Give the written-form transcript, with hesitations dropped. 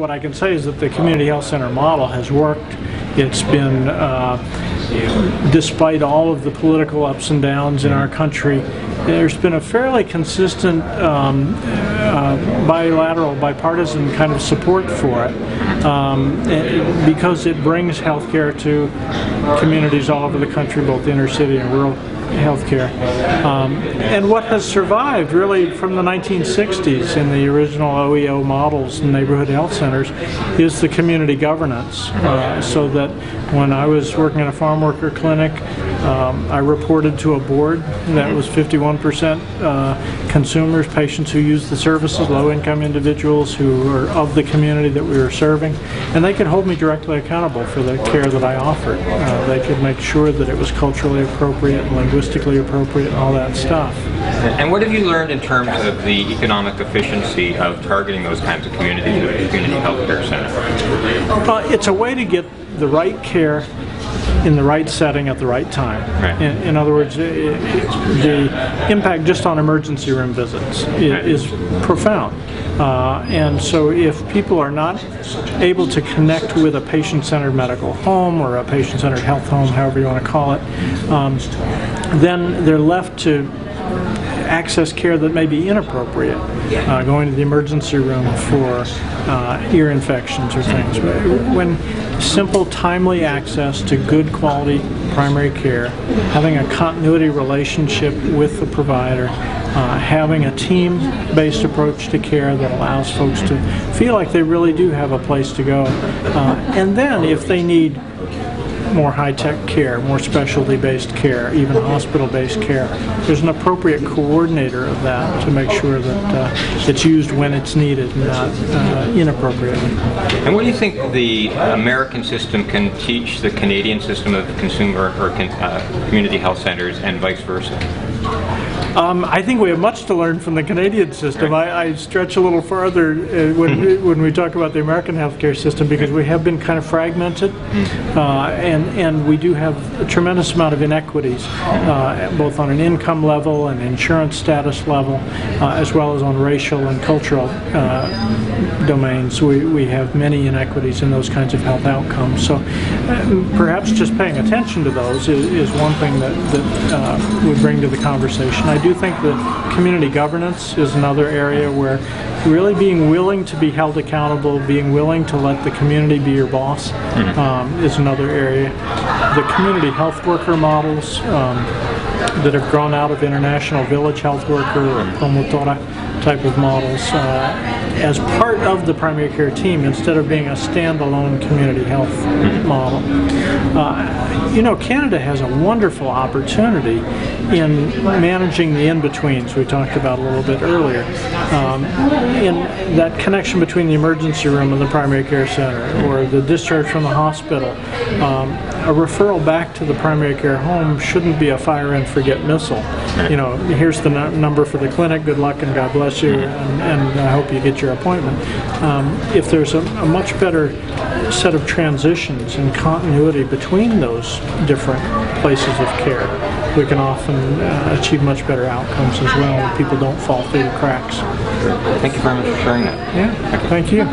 what I can say is that the community health center model has worked. It's been, despite all of the political ups and downs in our country, there's been a fairly consistent bilateral, bipartisan kind of support for it, because it brings healthcare to communities all over the country, both inner city and rural healthcare. And what has survived really from the 1960s in the original OEO models and neighborhood health centers is the community governance, so that when I was working at a farm worker clinic, I reported to a board that was 51% consumers, patients who use the services, low-income individuals who are of the community that we were serving, and they could hold me directly accountable for the care that I offered. They could make sure that it was culturally appropriate and linguistically appropriate and all that stuff. And what have you learned in terms of the economic efficiency of targeting those kinds of communities with a community health care center? It's a way to get the right care in the right setting at the right time. Right. In other words, the impact just on emergency room visits is profound. And so if people are not able to connect with a patient-centered medical home or a patient-centered health home, however you want to call it, then they're left to access care that may be inappropriate, going to the emergency room for ear infections or things. When simple, timely access to good quality primary care, having a continuity relationship with the provider, having a team-based approach to care that allows folks to feel like they really do have a place to go, and then if they need more high-tech care, more specialty-based care, even hospital-based care, there's an appropriate coordinator of that to make sure that it's used when it's needed and not inappropriately. And what do you think the American system can teach the Canadian system of consumer or community health centers and vice versa? I think we have much to learn from the Canadian system. I stretch a little farther when we talk about the American healthcare system, because we have been kind of fragmented, and we do have a tremendous amount of inequities, both on an income level and insurance status level, as well as on racial and cultural domains. We have many inequities in those kinds of health outcomes. So perhaps just paying attention to those is one thing that would bring to the conversation. I do think that community governance is another area where really being willing to be held accountable, being willing to let the community be your boss, is another area. The community health worker models that have grown out of international village health worker or promotora type of models as part of the primary care team instead of being a standalone community health model. You know, Canada has a wonderful opportunity in managing the in-betweens we talked about a little bit earlier. In that connection between the emergency room and the primary care center, or the discharge from the hospital, a referral back to the primary care home shouldn't be a fire and forget missile. You know, here's the number for the clinic, good luck and God bless you, and I hope you get your appointment. If there's a much better set of transitions and continuity between those different places of care, we can often achieve much better outcomes as well, and people don't fall through the cracks. Thank you very much for sharing that. Yeah, thank you.